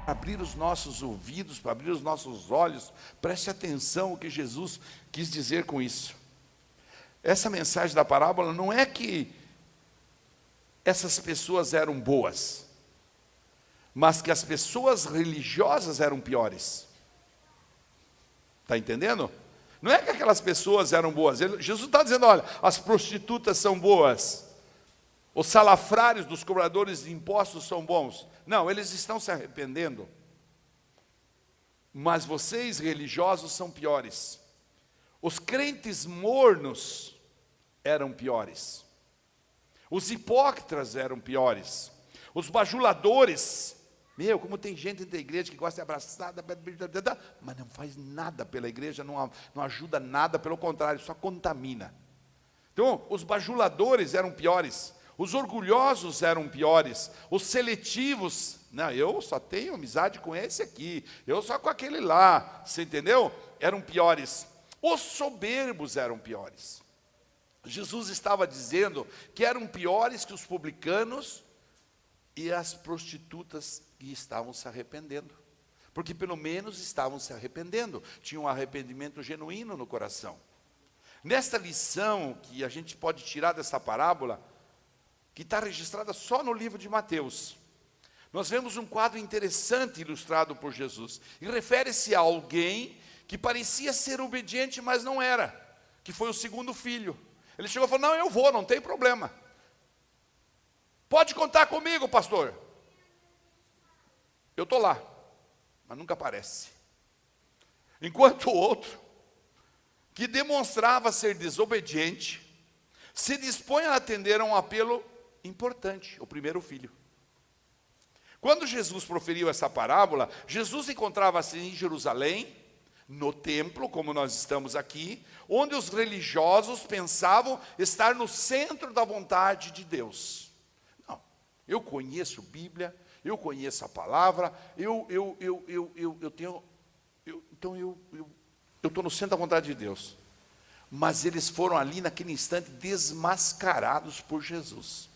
Abrir os nossos ouvidos, para abrir os nossos olhos, preste atenção o que Jesus quis dizer com isso. Essa mensagem da parábola não é que essas pessoas eram boas, mas que as pessoas religiosas eram piores. Está entendendo? Não é que aquelas pessoas eram boas. Jesus está dizendo, olha, as prostitutas são boas, os salafrários dos cobradores de impostos são bons. Não, eles estão se arrependendo. Mas vocês, religiosos, são piores. Os crentes mornos eram piores. Os hipócritas eram piores. Os bajuladores. Meu, como tem gente dentro da igreja que gosta de abraçar, mas não faz nada pela igreja, não ajuda nada, pelo contrário, só contamina. Então, os bajuladores eram piores. Os orgulhosos eram piores, os seletivos, não, eu só tenho amizade com esse aqui, eu só com aquele lá, você entendeu? Eram piores. Os soberbos eram piores. Jesus estava dizendo que eram piores que os publicanos e as prostitutas que estavam se arrependendo. Porque pelo menos estavam se arrependendo, tinham um arrependimento genuíno no coração. Nesta lição que a gente pode tirar dessa parábola, que está registrada só no livro de Mateus, nós vemos um quadro interessante ilustrado por Jesus, e refere-se a alguém que parecia ser obediente, mas não era, que foi o segundo filho. Ele chegou e falou, não, eu vou, não tem problema. Pode contar comigo, pastor. Eu estou lá, mas nunca aparece. Enquanto o outro, que demonstrava ser desobediente, se dispõe a atender a um apelo importante, o primeiro filho. Quando Jesus proferiu essa parábola, Jesus encontrava-se em Jerusalém, no templo, como nós estamos aqui, onde os religiosos pensavam estar no centro da vontade de Deus. Não, eu conheço Bíblia, eu conheço a palavra, eu estou no centro da vontade de Deus. Mas eles foram ali naquele instante desmascarados por Jesus.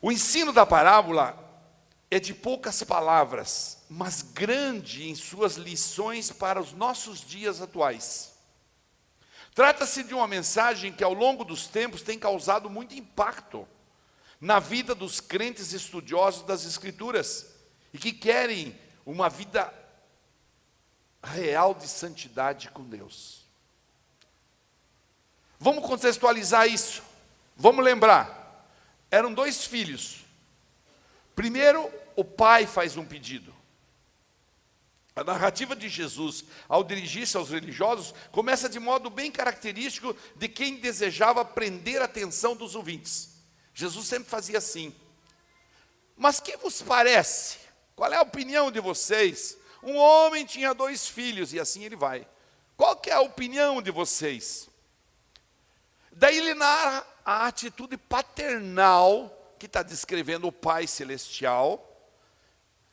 O ensino da parábola é de poucas palavras, mas grande em suas lições para os nossos dias atuais. Trata-se de uma mensagem que ao longo dos tempos tem causado muito impacto na vida dos crentes estudiosos das Escrituras e que querem uma vida real de santidade com Deus. Vamos contextualizar isso. Vamos lembrar. Eram dois filhos. Primeiro, o pai faz um pedido. A narrativa de Jesus, ao dirigir-se aos religiosos, começa de modo bem característico de quem desejava prender a atenção dos ouvintes. Jesus sempre fazia assim. Mas que vos parece? Qual é a opinião de vocês? Um homem tinha 2 filhos, e assim ele vai. Qual que é a opinião de vocês? Daí ele narra a atitude paternal, que está descrevendo o Pai Celestial,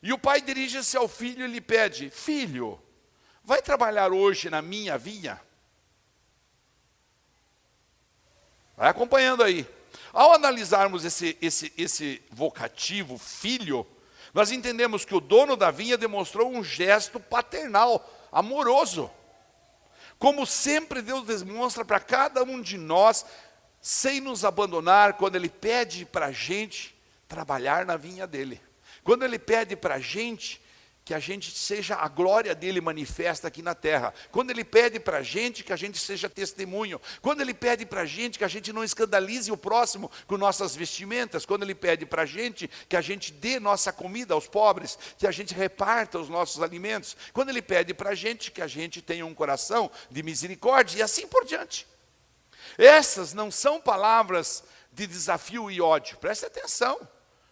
e o pai dirige-se ao filho e lhe pede, filho, vai trabalhar hoje na minha vinha? Vai acompanhando aí. Ao analisarmos esse vocativo, filho, nós entendemos que o dono da vinha demonstrou um gesto paternal, amoroso. Como sempre Deus demonstra para cada um de nós, sem nos abandonar, quando Ele pede para a gente trabalhar na vinha dEle. Quando Ele pede para a gente que a gente seja a glória dEle manifesta aqui na terra. Quando Ele pede para a gente que a gente seja testemunho. Quando Ele pede para a gente que a gente não escandalize o próximo com nossas vestimentas. Quando Ele pede para a gente que a gente dê nossa comida aos pobres, que a gente reparta os nossos alimentos. Quando Ele pede para a gente que a gente tenha um coração de misericórdia e assim por diante. Essas não são palavras de desafio e ódio. Preste atenção.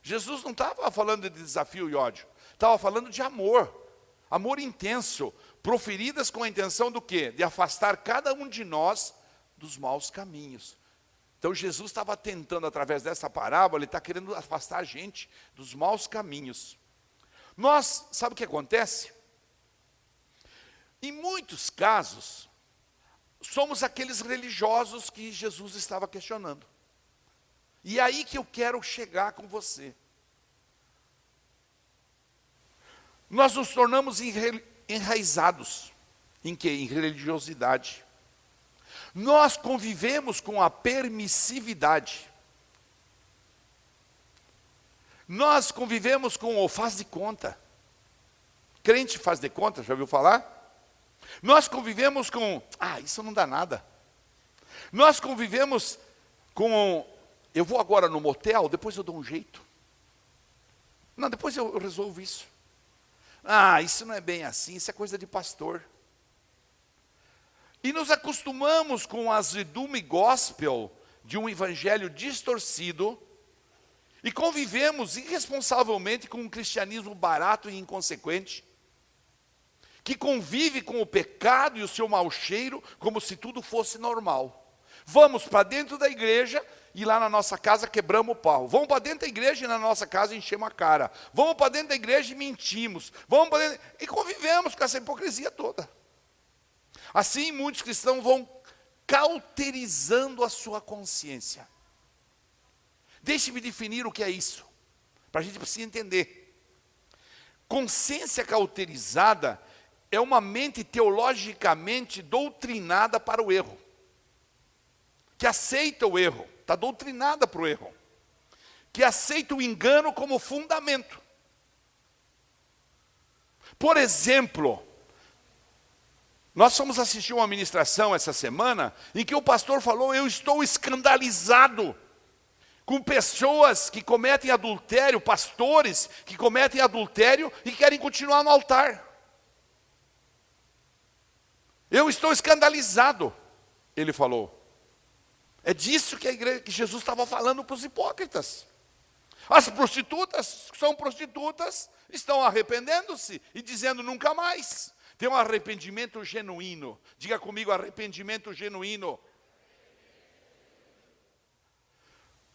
Jesus não estava falando de desafio e ódio. Estava falando de amor. Amor intenso. Proferidas com a intenção do quê? De afastar cada um de nós dos maus caminhos. Então Jesus estava tentando, através dessa parábola, Ele está querendo afastar a gente dos maus caminhos. Nós, sabe o que acontece? Em muitos casos, somos aqueles religiosos que Jesus estava questionando. E é aí que eu quero chegar com você. Nós nos tornamos enraizados. Em quê? Em religiosidade. Nós convivemos com a permissividade. Nós convivemos com o faz de conta. Crente faz de conta, já ouviu falar? Nós convivemos com, isso não dá nada. Nós convivemos com, eu vou agora no motel, depois eu dou um jeito. Não, depois eu resolvo isso. Isso não é bem assim, isso é coisa de pastor. E nos acostumamos com o azedume gospel de um evangelho distorcido e convivemos irresponsavelmente com um cristianismo barato e inconsequente, que convive com o pecado e o seu mau cheiro como se tudo fosse normal. Vamos para dentro da igreja e lá na nossa casa quebramos o pau. Vamos para dentro da igreja e na nossa casa enchemos a cara. Vamos para dentro da igreja e mentimos. Vamos para dentro... E convivemos com essa hipocrisia toda. Assim, muitos cristãos vão cauterizando a sua consciência. Deixe-me definir o que é isso, para a gente precisar entender. Consciência cauterizada é uma mente teologicamente doutrinada para o erro, que aceita o erro, está doutrinada para o erro, que aceita o engano como fundamento. Por exemplo, nós fomos assistir uma ministração essa semana, em que o pastor falou, eu estou escandalizado com pessoas que cometem adultério, pastores que cometem adultério e querem continuar no altar. Eu estou escandalizado, ele falou. É disso que que Jesus estava falando para os hipócritas. As prostitutas, que são prostitutas, estão arrependendo-se e dizendo nunca mais. Tem um arrependimento genuíno. Diga comigo, arrependimento genuíno.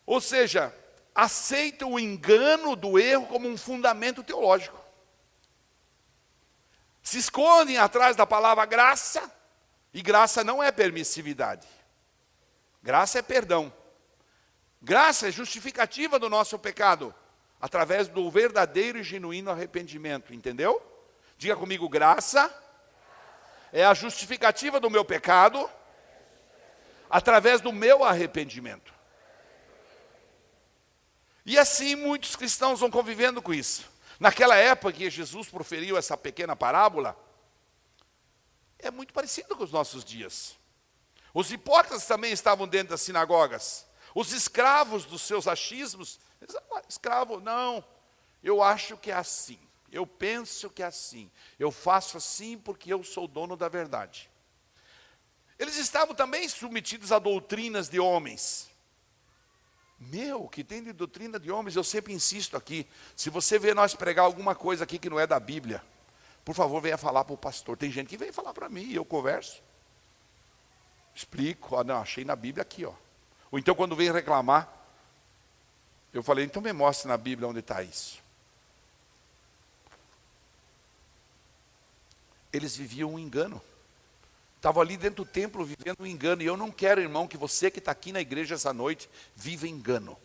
Ou seja, aceita o engano do erro como um fundamento teológico. Se escondem atrás da palavra graça, e graça não é permissividade. Graça é perdão. Graça é justificativa do nosso pecado, através do verdadeiro e genuíno arrependimento, entendeu? Diga comigo, graça é a justificativa do meu pecado, através do meu arrependimento. E assim muitos cristãos vão convivendo com isso. Naquela época que Jesus proferiu essa pequena parábola, é muito parecido com os nossos dias. Os hipócritas também estavam dentro das sinagogas. Os escravos dos seus achismos, eles, escravo, não, eu acho que é assim, eu penso que é assim, eu faço assim porque eu sou dono da verdade. Eles estavam também submetidos a doutrinas de homens. Que tem de doutrina de homens, eu sempre insisto aqui, se você vê nós pregar alguma coisa aqui que não é da Bíblia, por favor, venha falar para o pastor. Tem gente que vem falar para mim e eu converso. Explico, não, achei na Bíblia aqui, ó. Ou então quando vem reclamar, eu falei, então me mostre na Bíblia onde está isso. Eles viviam um engano. Estavam ali dentro do templo vivendo um engano. E eu não quero, irmão, que você que está aqui na igreja essa noite, viva engano.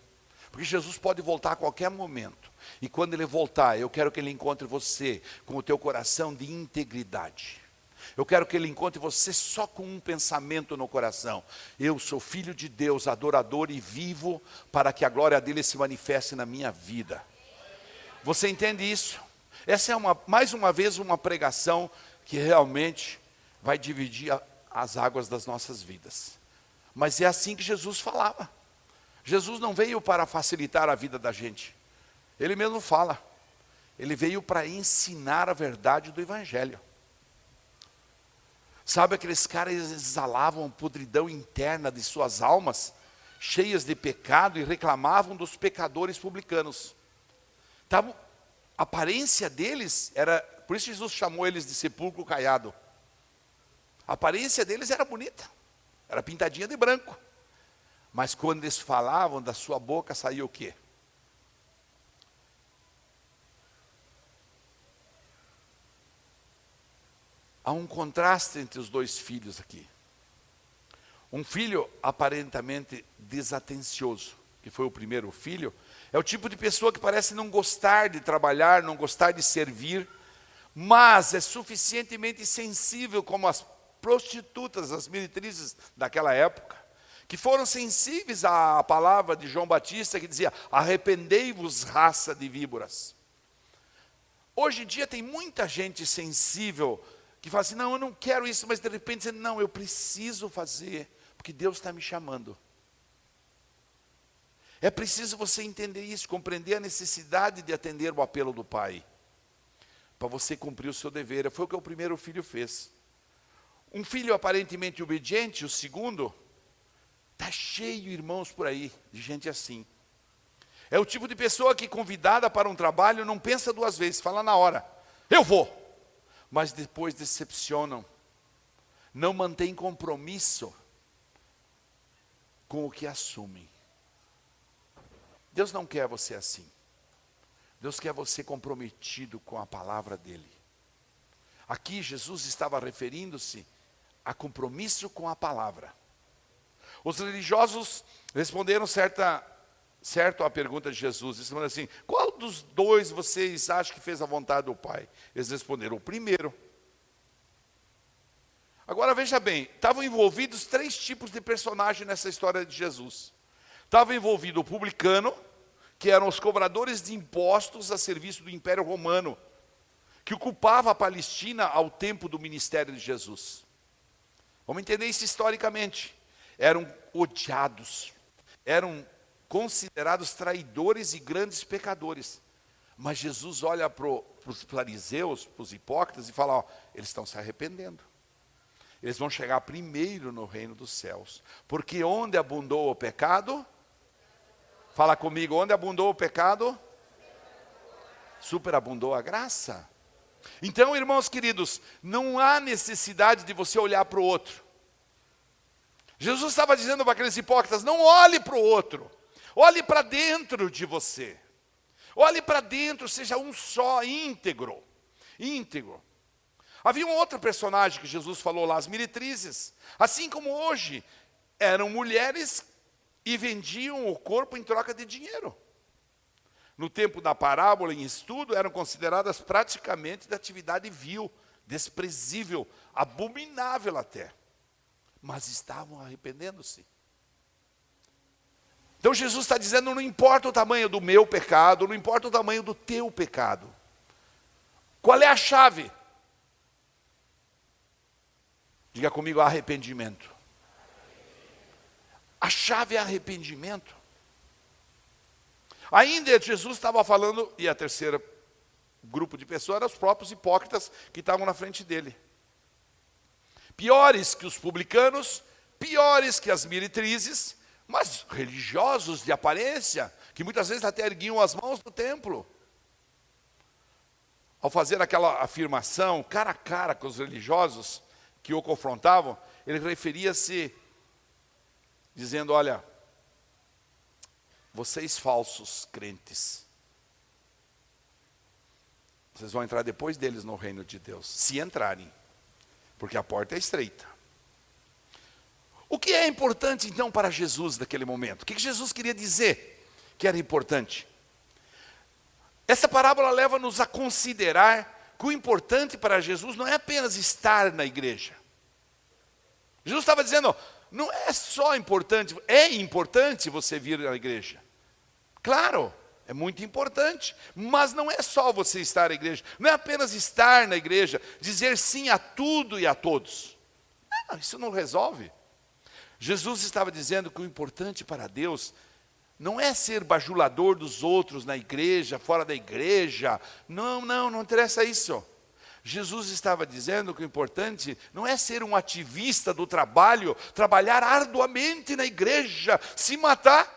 Porque Jesus pode voltar a qualquer momento. E quando Ele voltar, eu quero que Ele encontre você com o teu coração de integridade. Eu quero que Ele encontre você só com um pensamento no coração. Eu sou filho de Deus, adorador e vivo, para que a glória dEle se manifeste na minha vida. Você entende isso? Essa é mais uma vez uma pregação que realmente vai dividir as águas das nossas vidas. Mas é assim que Jesus falava. Jesus não veio para facilitar a vida da gente. Ele mesmo fala. Ele veio para ensinar a verdade do Evangelho. Sabe aqueles caras exalavam podridão interna de suas almas, cheias de pecado, e reclamavam dos pecadores publicanos. Então, a aparência deles era, por isso Jesus chamou eles de sepulcro caiado. A aparência deles era bonita, era pintadinha de branco. Mas quando eles falavam, da sua boca saía o quê? Há um contraste entre os dois filhos aqui. Um filho aparentemente desatencioso, que foi o primeiro filho, é o tipo de pessoa que parece não gostar de trabalhar, não gostar de servir, mas é suficientemente sensível como as prostitutas, as meretrizes daquela época, que foram sensíveis à palavra de João Batista, que dizia: arrependei-vos, raça de víboras. Hoje em dia tem muita gente sensível, que fala assim: não, eu não quero isso, mas de repente diz: não, eu preciso fazer, porque Deus está me chamando. É preciso você entender isso, compreender a necessidade de atender o apelo do Pai, para você cumprir o seu dever. Foi o que o primeiro filho fez. Um filho aparentemente obediente, o segundo, está cheio, irmãos, por aí, de gente assim. É o tipo de pessoa que, convidada para um trabalho, não pensa duas vezes, fala na hora: eu vou. Mas depois decepcionam, não mantém compromisso com o que assumem. Deus não quer você assim. Deus quer você comprometido com a palavra dele. Aqui Jesus estava referindo-se a compromisso com a palavra. Os religiosos responderam certo à pergunta de Jesus. Eles responderam assim: qual dos dois vocês acham que fez a vontade do Pai? Eles responderam: o primeiro. Agora veja bem, estavam envolvidos 3 tipos de personagem nessa história de Jesus. Estava envolvido o publicano, que eram os cobradores de impostos a serviço do Império Romano, que ocupava a Palestina ao tempo do ministério de Jesus. Vamos entender isso historicamente. Eram odiados, eram considerados traidores e grandes pecadores. Mas Jesus olha para os fariseus, para os hipócritas, e fala: ó, eles estão se arrependendo. Eles vão chegar primeiro no reino dos céus. Porque onde abundou o pecado, fala comigo, onde abundou o pecado, superabundou a graça. Então, irmãos queridos, não há necessidade de você olhar para o outro. Jesus estava dizendo para aqueles hipócritas: não olhe para o outro, olhe para dentro de você. Olhe para dentro, seja um só, íntegro. Íntegro. Havia um outro personagem que Jesus falou lá, as meretrizes. Assim como hoje, eram mulheres e vendiam o corpo em troca de dinheiro. No tempo da parábola em estudo, eram consideradas praticamente de atividade vil, desprezível, abominável até. Mas estavam arrependendo-se. Então Jesus está dizendo: não importa o tamanho do meu pecado, não importa o tamanho do teu pecado. Qual é a chave? Diga comigo: arrependimento. A chave é arrependimento. Ainda Jesus estava falando, e a terceira grupo de pessoas eram os próprios hipócritas que estavam na frente dele. Piores que os publicanos, piores que as meretrizes, mas religiosos de aparência, que muitas vezes até erguiam as mãos no templo. Ao fazer aquela afirmação, cara a cara com os religiosos que o confrontavam, ele referia-se dizendo: olha, vocês falsos crentes, vocês vão entrar depois deles no reino de Deus, se entrarem, porque a porta é estreita. O que é importante então para Jesus naquele momento? O que Jesus queria dizer que era importante? Essa parábola leva-nos a considerar que o importante para Jesus não é apenas estar na igreja. Jesus estava dizendo: não é só importante, é importante você vir à igreja. Claro, é muito importante, mas não é só você estar na igreja, não é apenas estar na igreja, dizer sim a tudo e a todos. Não, isso não resolve. Jesus estava dizendo que o importante para Deus não é ser bajulador dos outros na igreja, fora da igreja. Não interessa isso. Jesus estava dizendo que o importante não é ser um ativista do trabalho, trabalhar arduamente na igreja, se matar,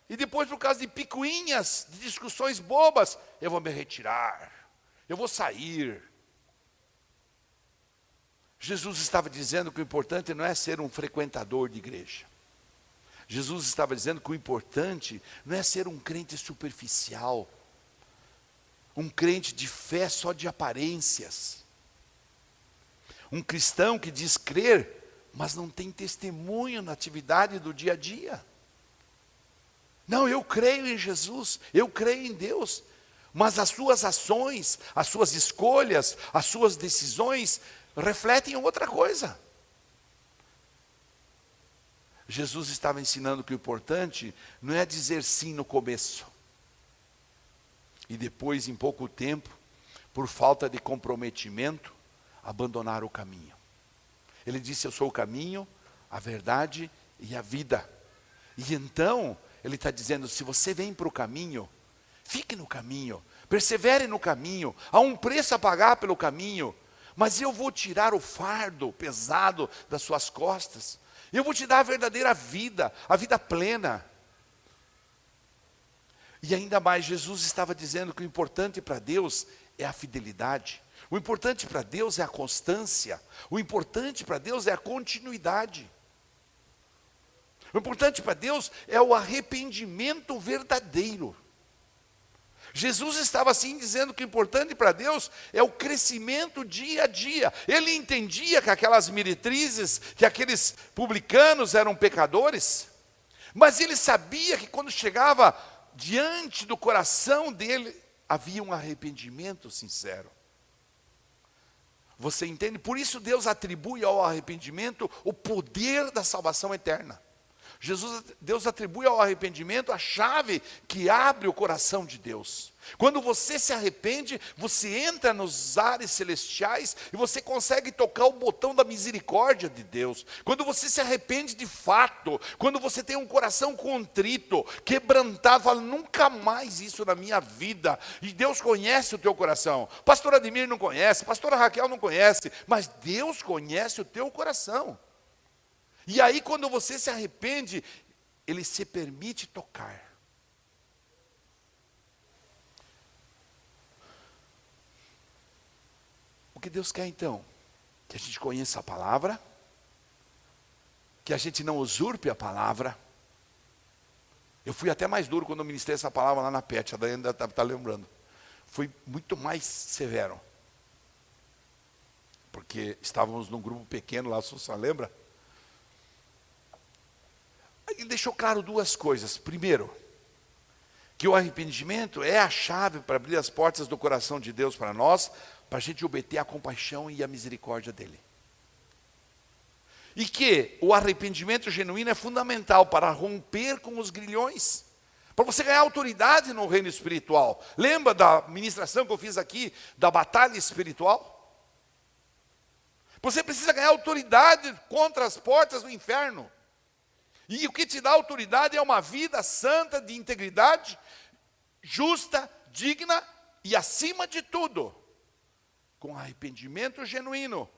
e depois, por causa de picuinhas, de discussões bobas, eu vou me retirar, eu vou sair. Jesus estava dizendo que o importante não é ser um frequentador de igreja. Jesus estava dizendo que o importante não é ser um crente superficial, um crente de fé só de aparências. Um cristão que diz crer, mas não tem testemunho na atividade do dia a dia. Não, eu creio em Jesus, eu creio em Deus. Mas as suas ações, as suas escolhas, as suas decisões refletem outra coisa. Jesus estava ensinando que o importante não é dizer sim no começo. E depois, em pouco tempo, por falta de comprometimento, abandonar o caminho. Ele disse, eu sou o caminho, a verdade e a vida. E então, ele está dizendo, se você vem para o caminho, fique no caminho, persevere no caminho, há um preço a pagar pelo caminho, mas eu vou tirar o fardo pesado das suas costas, eu vou te dar a verdadeira vida, a vida plena. E ainda mais, Jesus estava dizendo que o importante para Deus é a fidelidade, o importante para Deus é a constância, o importante para Deus é a continuidade. O importante para Deus é o arrependimento verdadeiro. Jesus estava assim dizendo que o importante para Deus é o crescimento dia a dia. Ele entendia que aquelas meretrizes, que aqueles publicanos eram pecadores, mas ele sabia que quando chegava diante do coração dele, havia um arrependimento sincero. Você entende? Por isso Deus atribui ao arrependimento o poder da salvação eterna. Deus atribui ao arrependimento a chave que abre o coração de Deus. Quando você se arrepende, você entra nos ares celestiais e você consegue tocar o botão da misericórdia de Deus. Quando você se arrepende de fato, quando você tem um coração contrito, quebrantado, fala, nunca mais isso na minha vida. E Deus conhece o teu coração. Pastor Ademir não conhece, pastora Raquel não conhece, mas Deus conhece o teu coração. E aí quando você se arrepende, Ele se permite tocar. O que Deus quer então? Que a gente conheça a palavra, que a gente não usurpe a palavra. Eu fui até mais duro quando eu ministrei essa palavra lá na PET, a Daiane ainda está lembrando. Fui muito mais severo. Porque estávamos num grupo pequeno lá, você lembra? Ele deixou claro duas coisas. Primeiro, que o arrependimento é a chave para abrir as portas do coração de Deus para nós, para a gente obter a compaixão e a misericórdia dEle. E que o arrependimento genuíno é fundamental para romper com os grilhões, para você ganhar autoridade no reino espiritual. Lembra da ministração que eu fiz aqui, da batalha espiritual? Você precisa ganhar autoridade contra as portas do inferno. E o que te dá autoridade é uma vida santa, de integridade, justa, digna e, acima de tudo, com arrependimento genuíno.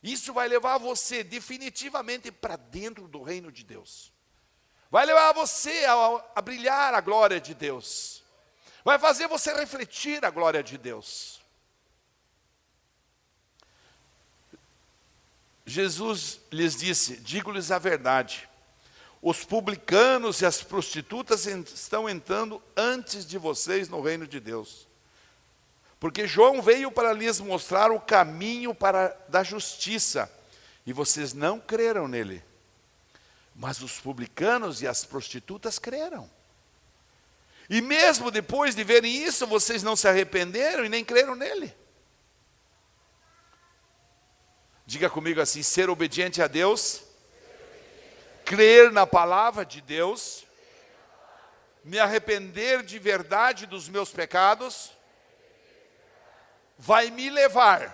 Isso vai levar você definitivamente para dentro do reino de Deus. Vai levar você a brilhar a glória de Deus. Vai fazer você refletir a glória de Deus. Jesus lhes disse, digo-lhes a verdade. Os publicanos e as prostitutas estão entrando antes de vocês no reino de Deus. Porque João veio para lhes mostrar o caminho da justiça, e vocês não creram nele. Mas os publicanos e as prostitutas creram. E mesmo depois de verem isso, vocês não se arrependeram e nem creram nele. Diga comigo assim, ser obediente a Deus, crer na palavra de Deus, me arrepender de verdade dos meus pecados, vai me levar.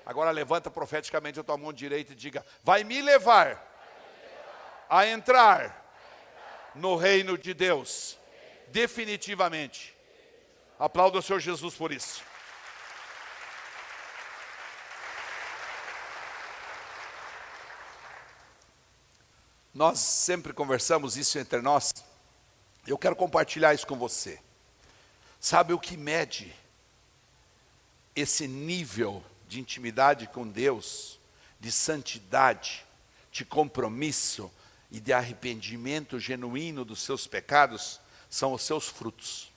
Agora levanta profeticamente a tua mão direita e diga, vai me levar a entrar no reino de Deus, definitivamente. Aplauda o Senhor Jesus por isso. Nós sempre conversamos isso entre nós. Eu quero compartilhar isso com você. Sabe o que mede esse nível de intimidade com Deus, de santidade, de compromisso e de arrependimento genuíno dos seus pecados? São os seus frutos.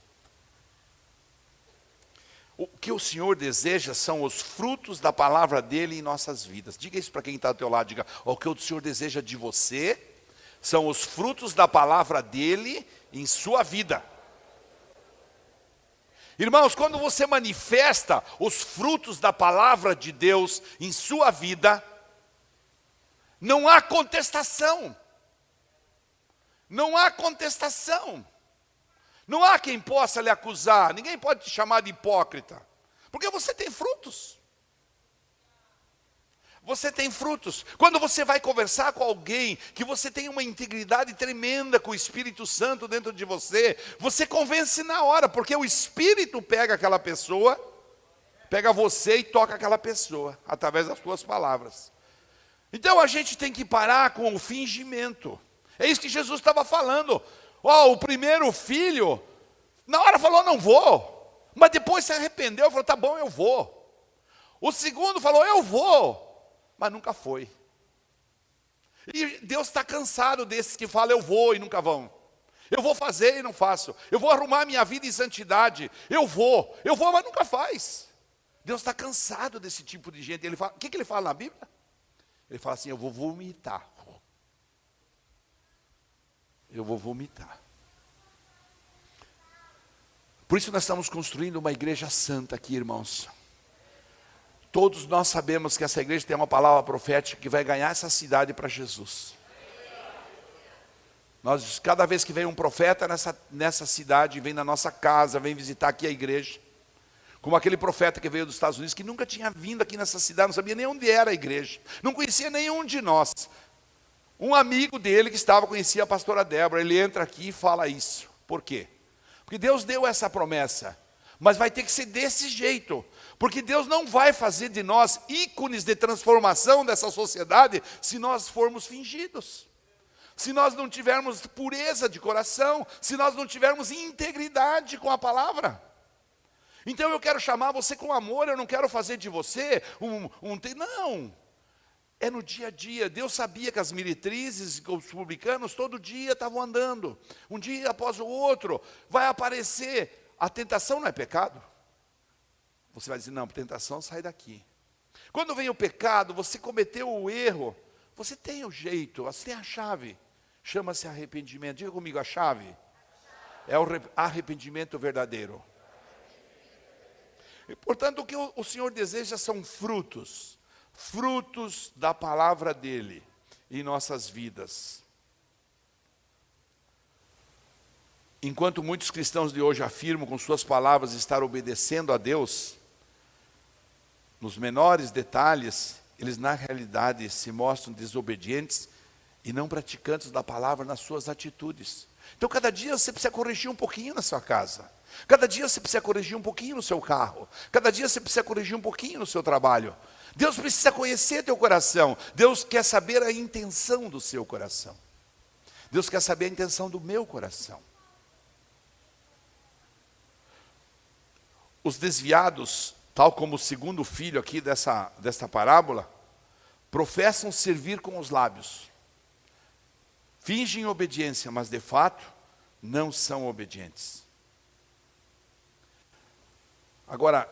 O que o Senhor deseja são os frutos da palavra dEle em nossas vidas. Diga isso para quem está ao teu lado, diga, o que o Senhor deseja de você são os frutos da palavra dele em sua vida. Irmãos, quando você manifesta os frutos da palavra de Deus em sua vida, não há contestação. Não há contestação. Não há quem possa lhe acusar, ninguém pode te chamar de hipócrita, porque você tem frutos. Você tem frutos. Quando você vai conversar com alguém que você tem uma integridade tremenda com o Espírito Santo dentro de você, você convence na hora, porque o Espírito pega aquela pessoa, pega você e toca aquela pessoa, através das suas palavras. Então a gente tem que parar com o fingimento. É isso que Jesus estava falando. O primeiro filho, na hora falou, não vou. Mas depois se arrependeu, falou, tá bom, eu vou. O segundo falou, eu vou. Mas nunca foi. E Deus está cansado desses que falam, eu vou e nunca vão. Eu vou fazer e não faço. Eu vou arrumar minha vida em santidade. Eu vou, mas nunca faz. Deus está cansado desse tipo de gente. Ele fala, o que ele fala na Bíblia? Ele fala assim, eu vou vomitar. Eu vou vomitar. Por isso nós estamos construindo uma igreja santa aqui, irmãos. Todos nós sabemos que essa igreja tem uma palavra profética que vai ganhar essa cidade para Jesus. Nós, cada vez que vem um profeta nessa cidade, vem na nossa casa, vem visitar aqui a igreja, como aquele profeta que veio dos Estados Unidos, que nunca tinha vindo aqui nessa cidade, não sabia nem onde era a igreja, não conhecia nenhum de nós. Um amigo dele que conhecia a pastora Débora, ele entra aqui e fala isso. Por quê? Porque Deus deu essa promessa, mas vai ter que ser desse jeito. Porque Deus não vai fazer de nós ícones de transformação dessa sociedade se nós formos fingidos. Se nós não tivermos pureza de coração, se nós não tivermos integridade com a palavra. Então eu quero chamar você com amor, eu não quero fazer de você não. É no dia a dia. Deus sabia que as meretrizes, os publicanos, todo dia estavam andando. Um dia após o outro, vai aparecer. A tentação não é pecado? Você vai dizer, não, tentação sai daqui. Quando vem o pecado, você cometeu o erro, você tem o jeito, você tem a chave. Chama-se arrependimento. Diga comigo a chave. É o arrependimento verdadeiro. E, portanto, o que o Senhor deseja são frutos. Frutos da palavra dEle em nossas vidas. Enquanto muitos cristãos de hoje afirmam com suas palavras estar obedecendo a Deus, nos menores detalhes, eles na realidade se mostram desobedientes e não praticantes da palavra nas suas atitudes. Então cada dia você precisa corrigir um pouquinho na sua casa. Cada dia você precisa corrigir um pouquinho no seu carro. Cada dia você precisa corrigir um pouquinho no seu trabalho. Deus precisa conhecer teu coração. Deus quer saber a intenção do seu coração. Deus quer saber a intenção do meu coração. Os desviados, tal como o segundo filho aqui desta parábola, professam servir com os lábios. Fingem obediência, mas de fato não são obedientes. Agora,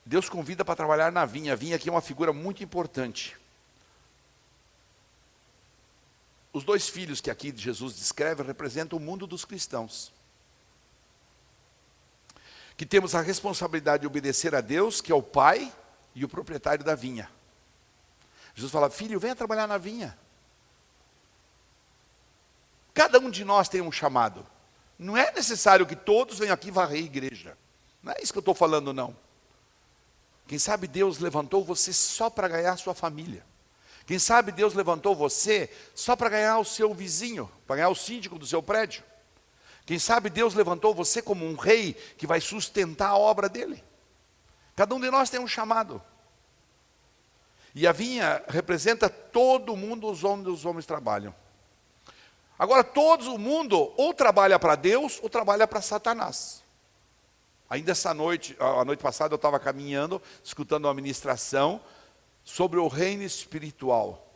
Deus convida para trabalhar na vinha. A vinha aqui é uma figura muito importante. Os dois filhos que aqui Jesus descreve representam o mundo dos cristãos. Que temos a responsabilidade de obedecer a Deus, que é o Pai e o proprietário da vinha. Jesus fala, filho, venha trabalhar na vinha. Cada um de nós tem um chamado. Não é necessário que todos venham aqui varrer a igreja. Não é isso que eu estou falando, não. Quem sabe Deus levantou você só para ganhar a sua família. Quem sabe Deus levantou você só para ganhar o seu vizinho, para ganhar o síndico do seu prédio. Quem sabe Deus levantou você como um rei que vai sustentar a obra dele. Cada um de nós tem um chamado. E a vinha representa todo mundo onde os homens trabalham. Agora, todo mundo ou trabalha para Deus ou trabalha para Satanás. Ainda essa noite, a noite passada eu estava caminhando, escutando uma ministração sobre o reino espiritual.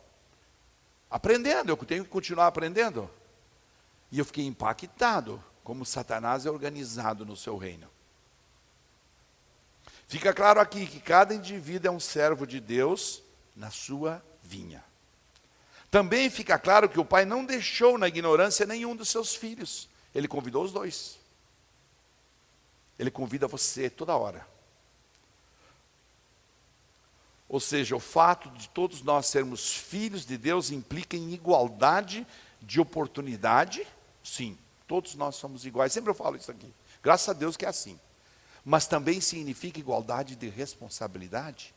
Aprendendo, eu tenho que continuar aprendendo. E eu fiquei impactado como Satanás é organizado no seu reino. Fica claro aqui que cada indivíduo é um servo de Deus na sua vinha. Também fica claro que o pai não deixou na ignorância nenhum dos seus filhos. Ele convidou os dois. Ele convida você toda hora. Ou seja, o fato de todos nós sermos filhos de Deus implica em igualdade de oportunidade. Sim, todos nós somos iguais. Sempre eu falo isso aqui. Graças a Deus que é assim. Mas também significa igualdade de responsabilidade.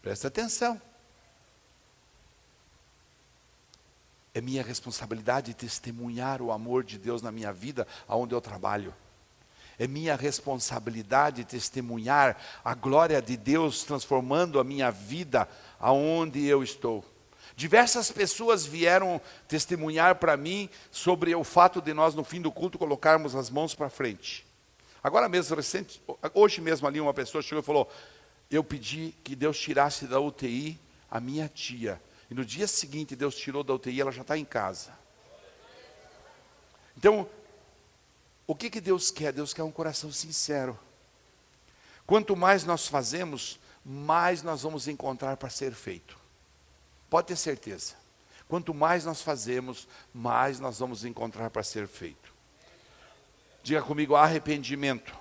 Presta atenção. É minha responsabilidade testemunhar o amor de Deus na minha vida, aonde eu trabalho. É minha responsabilidade testemunhar a glória de Deus transformando a minha vida aonde eu estou. Diversas pessoas vieram testemunhar para mim sobre o fato de nós no fim do culto colocarmos as mãos para frente. Agora mesmo, hoje mesmo ali uma pessoa chegou e falou, eu pedi que Deus tirasse da UTI a minha tia. E no dia seguinte Deus tirou da UTI, ela já está em casa. Então, o que Deus quer? Deus quer um coração sincero. Quanto mais nós fazemos, mais nós vamos encontrar para ser feito. Pode ter certeza. Quanto mais nós fazemos, mais nós vamos encontrar para ser feito. Diga comigo, arrependimento.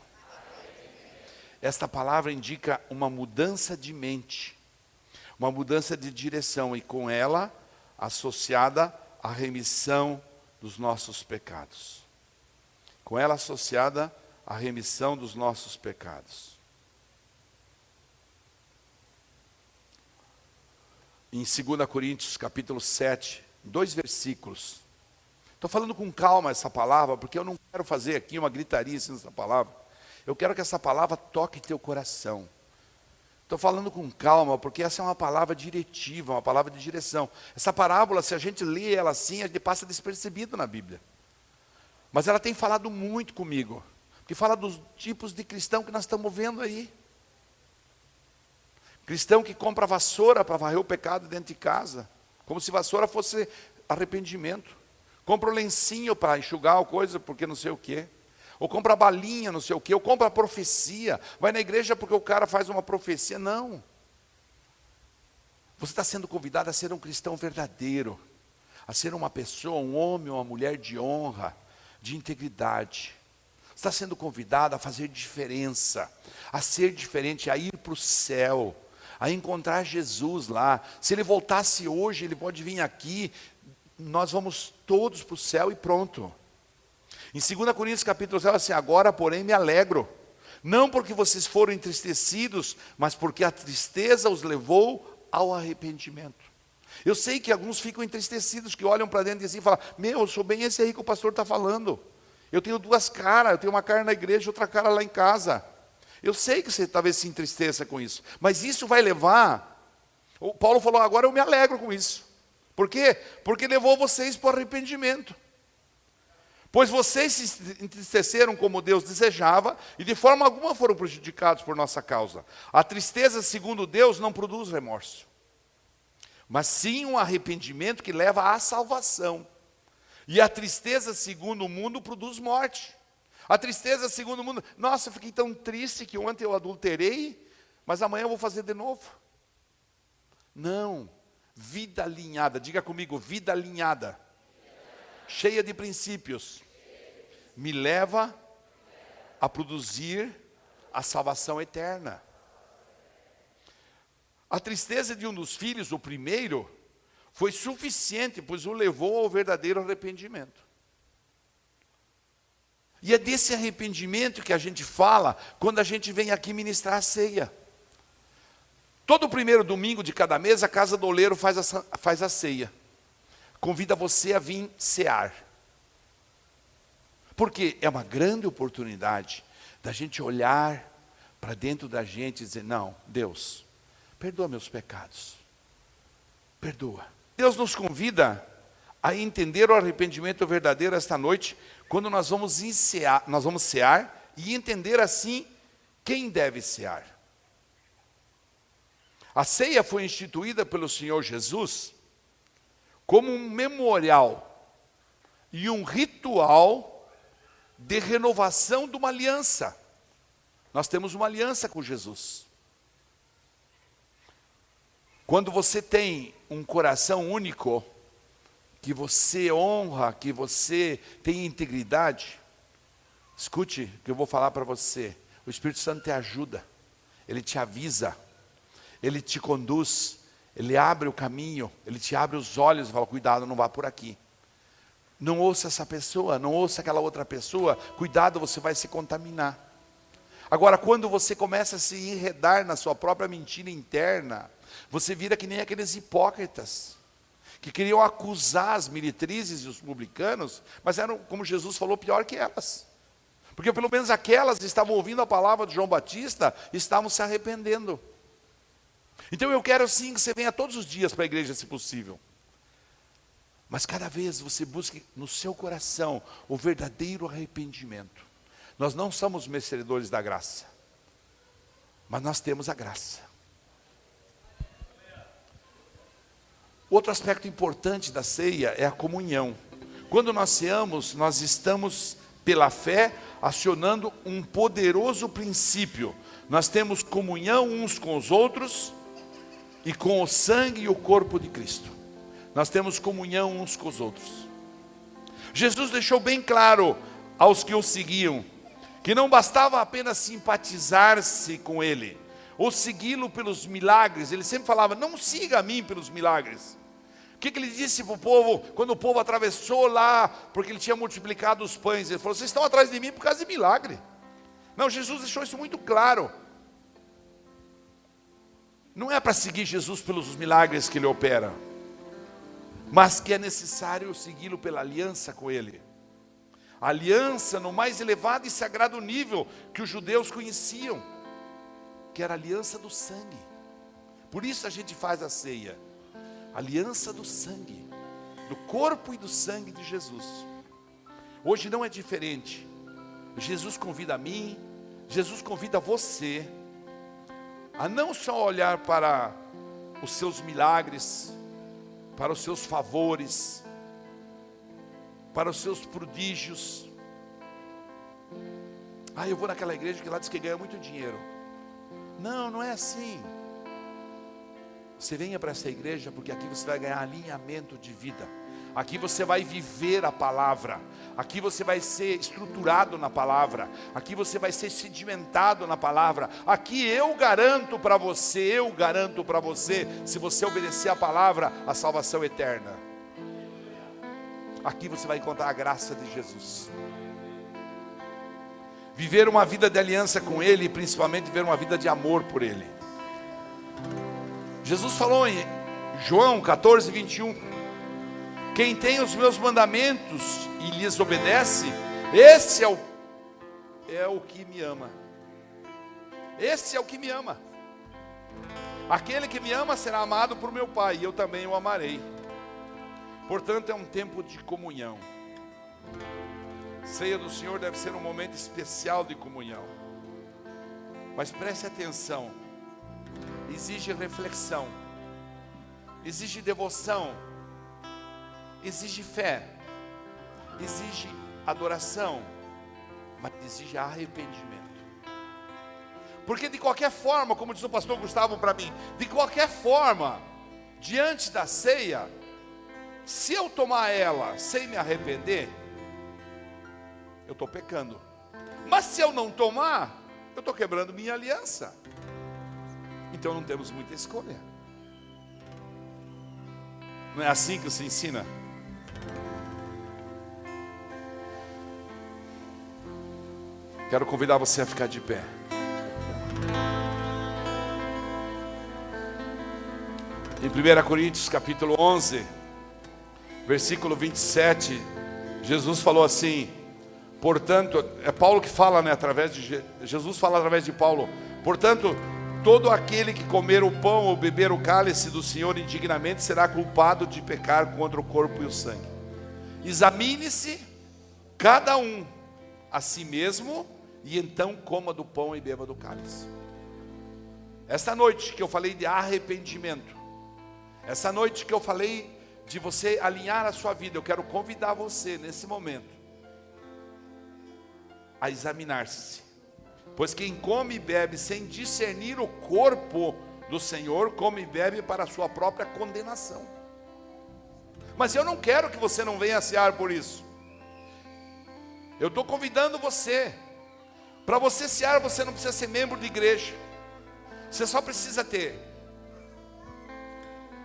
Esta palavra indica uma mudança de mente, uma mudança de direção e com ela associada a remissão dos nossos pecados. Com ela associada a remissão dos nossos pecados. Em 2 Coríntios capítulo 7, 2 versículos. Estou falando com calma essa palavra, porque eu não quero fazer aqui uma gritaria assim nessa palavra. Eu quero que essa palavra toque teu coração. Estou falando com calma, porque essa é uma palavra diretiva, uma palavra de direção. Essa parábola, se a gente lê ela assim, a gente passa despercebido na Bíblia. Mas ela tem falado muito comigo, porque fala dos tipos de cristão que nós estamos vendo aí. Cristão que compra vassoura para varrer o pecado dentro de casa, como se vassoura fosse arrependimento. Compra o lencinho para enxugar a coisa, porque não sei o quê. Ou compra a balinha, não sei o quê. Ou compra a profecia. Vai na igreja porque o cara faz uma profecia. Não. Você está sendo convidado a ser um cristão verdadeiro. A ser uma pessoa, um homem ou uma mulher de honra, de integridade. Você está sendo convidado a fazer diferença. A ser diferente, a ir para o céu. A encontrar Jesus lá. Se ele voltasse hoje, ele pode vir aqui. Nós vamos todos para o céu e pronto. Em 2 Coríntios capítulo 7, assim, agora porém me alegro, não porque vocês foram entristecidos, mas porque a tristeza os levou ao arrependimento. Eu sei que alguns ficam entristecidos, que olham para dentro e assim falam, eu sou bem esse aí que o pastor está falando. Eu tenho duas caras, eu tenho uma cara na igreja e outra cara lá em casa. Eu sei que você talvez se entristeça com isso, mas isso vai levar, o Paulo falou, agora eu me alegro com isso. Por quê? Porque levou vocês para o arrependimento. Pois vocês se entristeceram como Deus desejava, e de forma alguma foram prejudicados por nossa causa. A tristeza, segundo Deus, não produz remorso, mas sim um arrependimento que leva à salvação. E a tristeza, segundo o mundo, produz morte. A tristeza, segundo o mundo, nossa, eu fiquei tão triste que ontem eu adulterei, mas amanhã eu vou fazer de novo. Não. Vida alinhada, diga comigo, vida alinhada, cheia de princípios, me leva a produzir a salvação eterna. A tristeza de um dos filhos, o primeiro, foi suficiente, pois o levou ao verdadeiro arrependimento. E é desse arrependimento que a gente fala quando a gente vem aqui ministrar a ceia. Todo primeiro domingo de cada mês, a Casa do Oleiro faz a ceia. Convida você a vir cear. Porque é uma grande oportunidade da gente olhar para dentro da gente e dizer, não, Deus, perdoa meus pecados. Perdoa. Deus nos convida a entender o arrependimento verdadeiro esta noite, quando nós vamos cear e entender assim quem deve cear. A ceia foi instituída pelo Senhor Jesus como um memorial e um ritual de renovação de uma aliança. Nós temos uma aliança com Jesus. Quando você tem um coração único, que você honra, que você tem integridade, escute o que eu vou falar para você. O Espírito Santo te ajuda, ele te avisa, ele te conduz, ele abre o caminho, ele te abre os olhos e fala: cuidado, não vá por aqui. Não ouça essa pessoa, não ouça aquela outra pessoa, cuidado, você vai se contaminar. Agora, quando você começa a se enredar na sua própria mentira interna, você vira que nem aqueles hipócritas, que queriam acusar as meretrizes e os publicanos, mas eram, como Jesus falou, pior que elas. Porque pelo menos aquelas estavam ouvindo a palavra de João Batista e estavam se arrependendo. Então eu quero sim que você venha todos os dias para a igreja, se possível. Mas cada vez você busque no seu coração o verdadeiro arrependimento. Nós não somos merecedores da graça, mas nós temos a graça. Outro aspecto importante da ceia é a comunhão. Quando nós ceamos, nós estamos, pela fé, acionando um poderoso princípio. Nós temos comunhão uns com os outros e com o sangue e o corpo de Cristo. Nós temos comunhão uns com os outros. Jesus deixou bem claro aos que o seguiam que não bastava apenas simpatizar-se com ele, ou segui-lo pelos milagres. Ele sempre falava: não siga a mim pelos milagres. O que ele disse para o povo, quando o povo atravessou lá, porque ele tinha multiplicado os pães? Ele falou: vocês estão atrás de mim por causa de milagre. Não, Jesus deixou isso muito claro. Não é para seguir Jesus pelos milagres que ele opera, mas que é necessário segui-lo pela aliança com ele. A aliança no mais elevado e sagrado nível que os judeus conheciam, que era a aliança do sangue. Por isso a gente faz a ceia, aliança do sangue, do corpo e do sangue de Jesus. Hoje não é diferente. Jesus convida a mim, Jesus convida você a não só olhar para os seus milagres, para os seus favores, para os seus prodígios. Eu vou naquela igreja que lá diz que ganha muito dinheiro. Não, não é assim. Você venha para essa igreja porque aqui você vai ganhar alinhamento de vida. Aqui você vai viver a palavra. Aqui você vai ser estruturado na palavra. Aqui você vai ser sedimentado na palavra. Aqui eu garanto para você, se você obedecer a palavra, a salvação eterna. Aqui você vai encontrar a graça de Jesus. Viver uma vida de aliança com Ele, e principalmente viver uma vida de amor por Ele. Jesus falou em João 14, 21: quem tem os meus mandamentos e lhes obedece, esse é o que me ama. Esse é o que me ama. Aquele que me ama será amado por meu Pai, e eu também o amarei. Portanto, é um tempo de comunhão. Ceia do Senhor deve ser um momento especial de comunhão. Mas preste atenção, exige reflexão, exige devoção, exige fé, exige adoração, mas exige arrependimento. Porque de qualquer forma, como diz o pastor Gustavo para mim, de qualquer forma, diante da ceia, se eu tomar ela sem me arrepender, eu estou pecando. Mas se eu não tomar, eu estou quebrando minha aliança. Então não temos muita escolha. Não é assim que se ensina? Quero convidar você a ficar de pé. Em 1 Coríntios capítulo 11, versículo 27, Jesus falou assim, portanto, é Paulo que fala, Jesus fala através de Paulo: portanto, todo aquele que comer o pão ou beber o cálice do Senhor indignamente será culpado de pecar contra o corpo e o sangue. Examine-se cada um a si mesmo, e então coma do pão e beba do cálice. Esta noite que eu falei de arrependimento, essa noite que eu falei de você alinhar a sua vida, eu quero convidar você nesse momento a examinar-se. Pois quem come e bebe sem discernir o corpo do Senhor, come e bebe para a sua própria condenação. Mas eu não quero que você não venha cear por isso. Eu estou convidando você. Para você cear, você não precisa ser membro de igreja. Você só precisa ter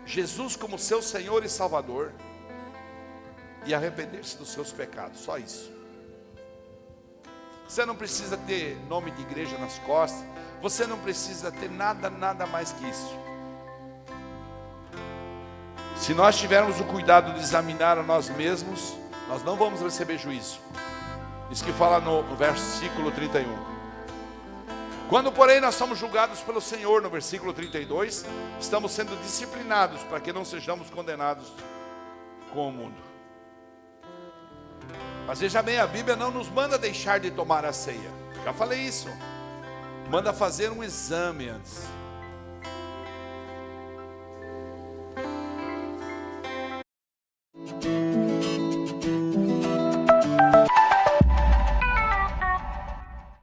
Jesus como seu Senhor e Salvador e arrepender-se dos seus pecados, só isso. Você não precisa ter nome de igreja nas costas, você não precisa ter nada mais que isso. Se nós tivermos o cuidado de examinar a nós mesmos, nós não vamos receber juízo. Isso que fala no versículo 31. Quando, porém, nós somos julgados pelo Senhor, no versículo 32, estamos sendo disciplinados para que não sejamos condenados com o mundo. Mas veja bem, a Bíblia não nos manda deixar de tomar a ceia. Já falei isso. Manda fazer um exame antes.